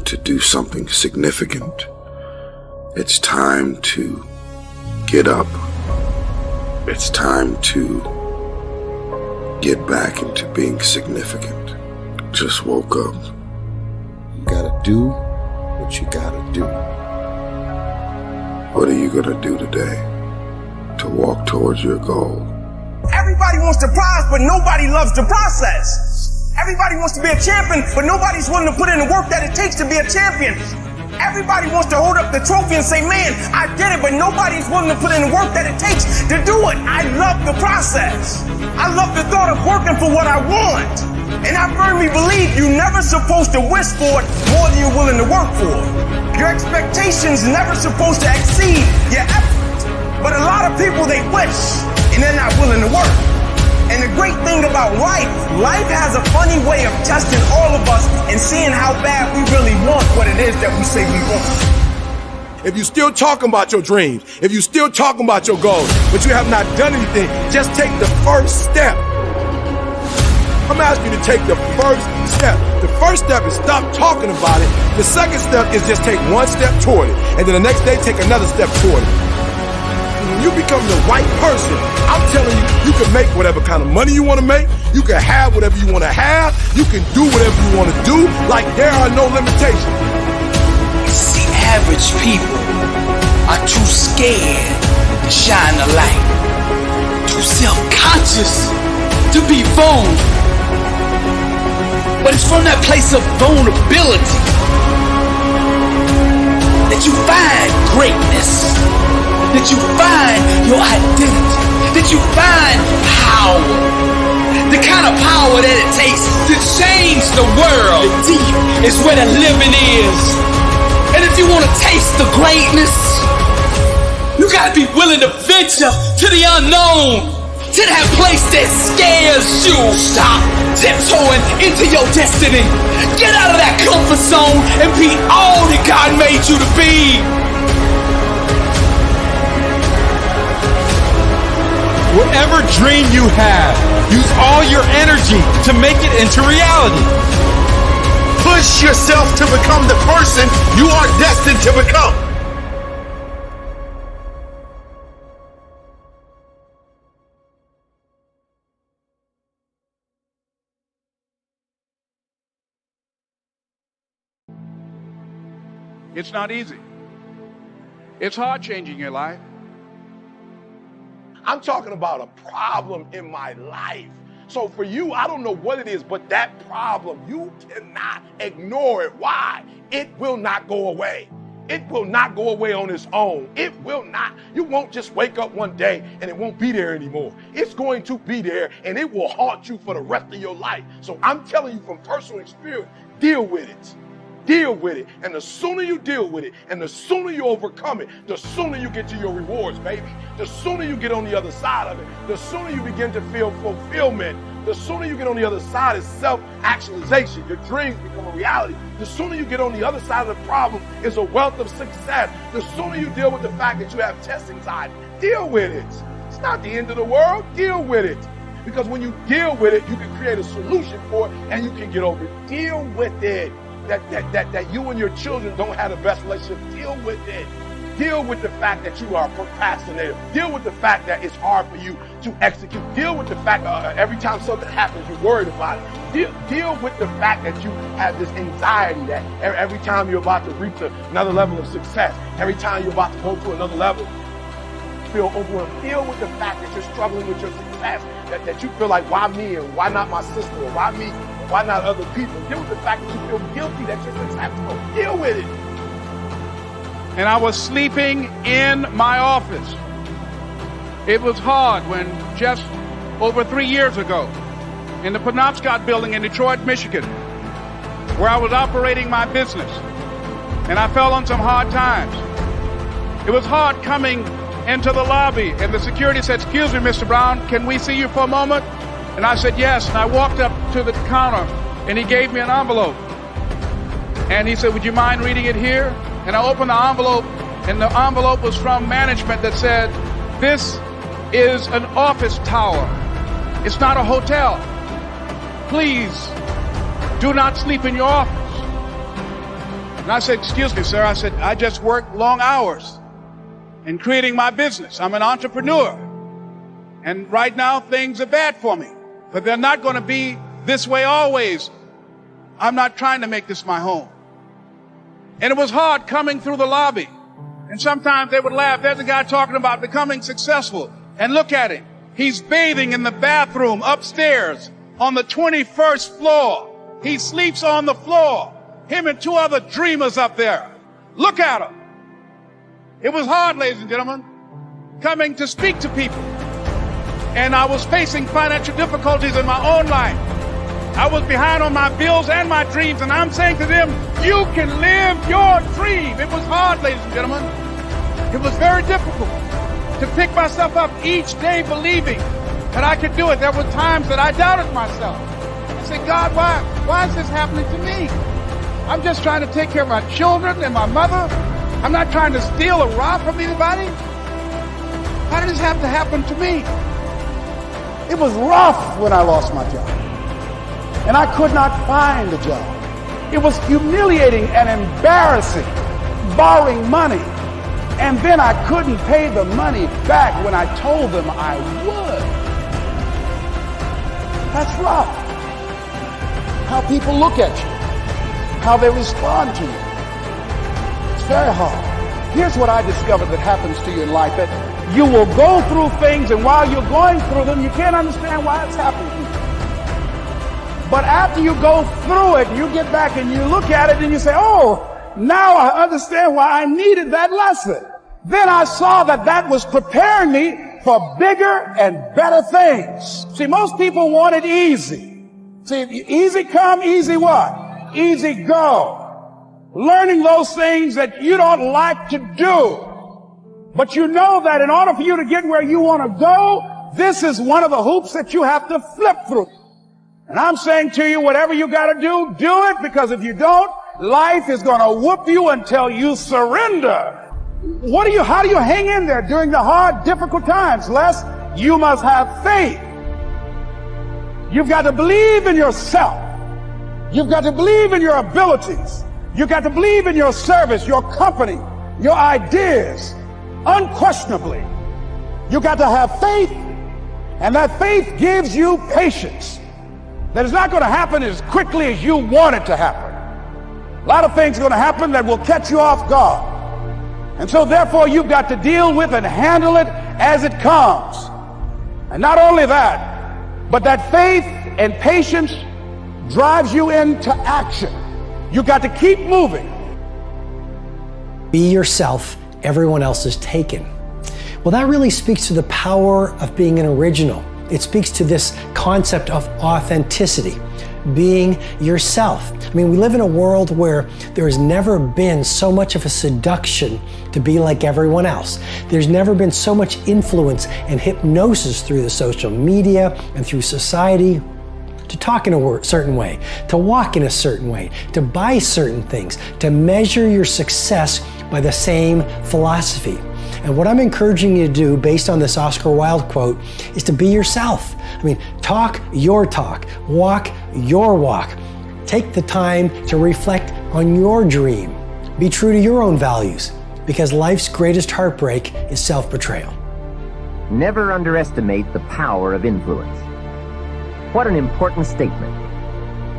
to do something significant. It's time to get up. It's time to get back into being significant. Just woke up. You gotta do what you gotta do. What are you gonna do today to walk towards your goal? Everybody wants the prize, but nobody loves the process. Everybody wants to be a champion, but nobody's willing to put in the work that it takes to be a champion. Everybody wants to hold up the trophy and say, man, I did it, but nobody's willing to put in the work that it takes to do it. I love the process. I love the thought of working for what I want. And I firmly believe you're never supposed to wish for it more than you're willing to work for it. Your expectations never supposed to exceed your effort. But a lot of people, they wish, and they're not willing to work. And the great thing about life has a funny way of testing all of us and seeing how bad we really want what it is that we say we want. If you're still talking about your dreams, if you're still talking about your goals, but you have not done anything, just take the first step. I'm asking you to take the first step. The first step is stop talking about it. The second step is just take one step toward it. And then the next day, take another step toward it. When you become the right person, I'm telling you, you can make whatever kind of money you want to make. You can have whatever you want to have. You can do whatever you want to do. Like there are no limitations. See, average people are too scared to shine the light. Too self-conscious to be vulnerable. But it's from that place of vulnerability that you find greatness, that you find your identity, that you find power, the kind of power that it takes to change the world. The deep is where the living is. And if you want to taste the greatness, you gotta be willing to venture to the unknown, to that place that scares you. Stop tiptoeing into your destiny. Get out of that comfort zone and be all that God made you to be. Whatever dream you have, use all your energy to make it into reality. Push yourself to become the person you are destined to become. It's not easy. It's hard changing your life. I'm talking about a problem in my life. So for you, I don't know what it is, but that problem, you cannot ignore it. Why? It will not go away. It will not go away on its own. It will not. You won't just wake up one day and it won't be there anymore. It's going to be there and it will haunt you for the rest of your life. So I'm telling you from personal experience, deal with it. Deal with it. And the sooner you deal with it and the sooner you overcome it, the sooner you get to your rewards, baby. The sooner you get on the other side of it, the sooner you begin to feel fulfillment. The sooner you get on the other side is self-actualization. Your dreams become a reality. The sooner you get on the other side of the problem is a wealth of success. The sooner you deal with the fact that you have test anxiety, deal with it. It's not the end of the world. Deal with it. Because when you deal with it, you can create a solution for it and you can get over it. Deal with it. That you and your children don't have the best relationship. Deal with it. Deal with the fact that you are a procrastinator. Deal with the fact that it's hard for you to execute. Deal with the fact every time something happens, you're worried about it. Deal with the fact that you have this anxiety that every time you're about to reach another level of success, every time you're about to go to another level, you feel overwhelmed. Deal with the fact that you're struggling with your success, that you feel like, why me and why not my sister, or why me, why not other people? Deal with the fact that you feel guilty that you're successful. Deal with it. And I was sleeping in my office. It was hard when just over 3 years ago, in the Penobscot building in Detroit, Michigan, where I was operating my business, and I fell on some hard times. It was hard coming into the lobby, and the security said, "Excuse me, Mr. Brown, can we see you for a moment?" And I said, "Yes." And I walked up to the counter, and he gave me an envelope. And he said, "Would you mind reading it here?" And I opened the envelope, and the envelope was from management that said, "This is an office tower. It's not a hotel. Please do not sleep in your office." And I said, excuse me, sir. I said, I just work long hours in creating my business. I'm an entrepreneur. And right now, things are bad for me. But they're not going to be this way always. I'm not trying to make this my home. And it was hard coming through the lobby. And sometimes they would laugh. There's a guy talking about becoming successful. And look at him. He's bathing in the bathroom upstairs on the 21st floor. He sleeps on the floor. Him and two other dreamers up there. Look at him. It was hard, ladies and gentlemen, coming to speak to people. And I was facing financial difficulties in my own life. I was behind on my bills and my dreams, and I'm saying to them, you can live your dream. It was hard, ladies and gentlemen. It was very difficult to pick myself up each day believing that I could do it. There were times that I doubted myself. I said, God, why is this happening to me? I'm just trying to take care of my children and my mother. I'm not trying to steal or rob from anybody. Why did this have to happen to me? It was rough when I lost my job. And I could not find a job. It was humiliating and embarrassing, borrowing money. And then I couldn't pay the money back when I told them I would. That's rough. How people look at you, how they respond to you. It's very hard. Here's what I discovered that happens to you in life, that you will go through things, and while you're going through them, you can't understand why it's happening to you. But after you go through it, you get back and you look at it and you say, oh, now I understand why I needed that lesson. Then I saw that that was preparing me for bigger and better things. See, most people want it easy. See, easy come, easy what? Easy go. Learning those things that you don't like to do. But you know that in order for you to get where you want to go, this is one of the hoops that you have to flip through. And I'm saying to you, whatever you got to do it, because if you don't, life is going to whoop you until you surrender. How do you hang in there during the hard, difficult times? Les, you must have faith. You've got to believe in yourself. You've got to believe in your abilities. You've got to believe in your service, your company, your ideas. Unquestionably, you got to have faith, and that faith gives you patience. That it's not going to happen as quickly as you want it to happen. A lot of things are going to happen that will catch you off guard. And so therefore you've got to deal with and handle it as it comes. And not only that, but that faith and patience drives you into action. You've got to keep moving. Be yourself. Everyone else is taken. Well, that really speaks to the power of being an original. It speaks to this concept of authenticity, being yourself. I mean, we live in a world where there has never been so much of a seduction to be like everyone else. There's never been so much influence and hypnosis through the social media and through society to talk in a certain way, to walk in a certain way, to buy certain things, to measure your success by the same philosophy. And what I'm encouraging you to do, based on this Oscar Wilde quote, is to be yourself. I mean, talk your talk, walk your walk. Take the time to reflect on your dream. Be true to your own values, because life's greatest heartbreak is self-betrayal. Never underestimate the power of influence. What an important statement.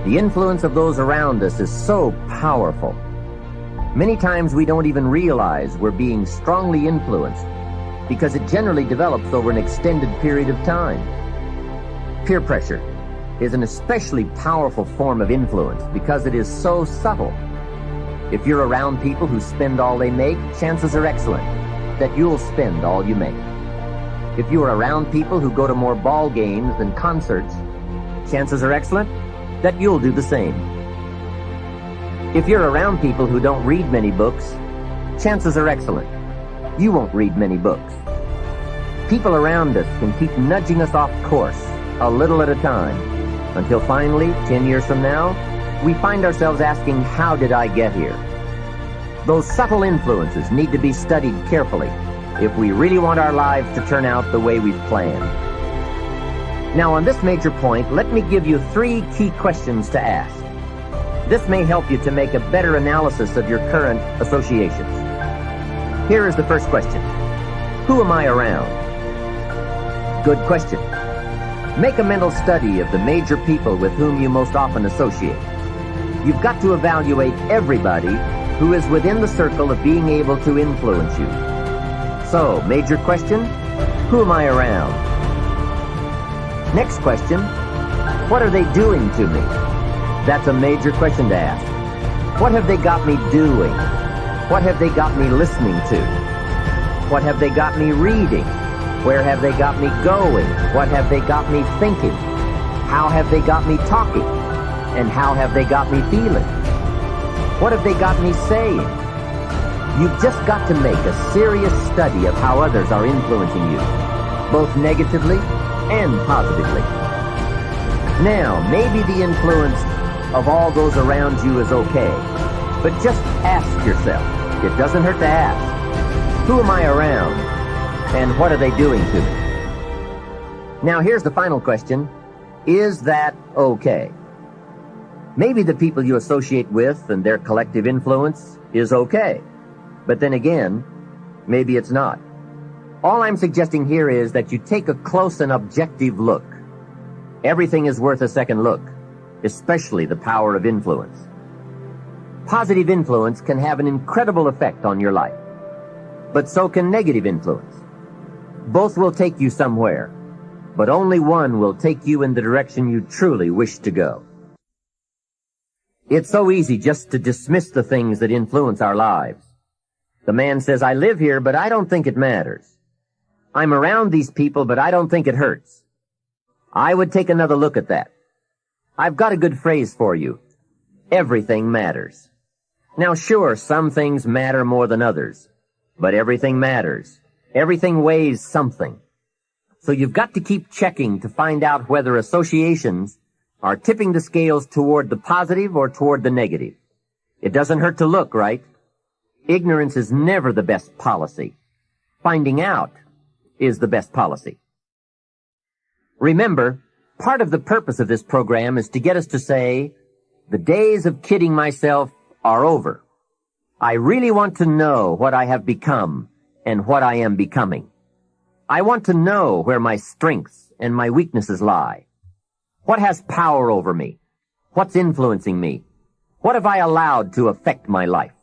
The influence of those around us is so powerful. Many times we don't even realize we're being strongly influenced because it generally develops over an extended period of time. Peer pressure is an especially powerful form of influence because it is so subtle. If you're around people who spend all they make, chances are excellent that you'll spend all you make. If you are around people who go to more ball games than concerts, chances are excellent that you'll do the same. If you're around people who don't read many books, chances are excellent you won't read many books. People around us can keep nudging us off course a little at a time until finally, 10 years from now, we find ourselves asking, how did I get here? Those subtle influences need to be studied carefully if we really want our lives to turn out the way we've planned. Now, on this major point, let me give you 3 key questions to ask. This may help you to make a better analysis of your current associations. Here is the first question. Who am I around? Good question. Make a mental study of the major people with whom you most often associate. You've got to evaluate everybody who is within the circle of being able to influence you. So, major question, who am I around? Next question, what are they doing to me? That's a major question to ask. What have they got me doing? What have they got me listening to? What have they got me reading? Where have they got me going? What have they got me thinking? How have they got me talking? And how have they got me feeling? What have they got me saying? You've just got to make a serious study of how others are influencing you, both negatively and positively. Now, maybe the influence of all those around you is okay, but just ask yourself, it doesn't hurt to ask, who am I around, and what are they doing to me? Now, here's the final question, is that okay? Maybe the people you associate with and their collective influence is okay. But then again, maybe it's not. All I'm suggesting here is that you take a close and objective look. Everything is worth a second look, especially the power of influence. Positive influence can have an incredible effect on your life, but so can negative influence. Both will take you somewhere, but only one will take you in the direction you truly wish to go. It's so easy just to dismiss the things that influence our lives. The man says, I live here, but I don't think it matters. I'm around these people, but I don't think it hurts. I would take another look at that. I've got a good phrase for you. Everything matters. Now, sure, some things matter more than others, but everything matters. Everything weighs something. So you've got to keep checking to find out whether associations are tipping the scales toward the positive or toward the negative. It doesn't hurt to look, right? Ignorance is never the best policy. Finding out is the best policy. Remember, part of the purpose of this program is to get us to say, the days of kidding myself are over. I really want to know what I have become and what I am becoming. I want to know where my strengths and my weaknesses lie. What has power over me? What's influencing me? What have I allowed to affect my life?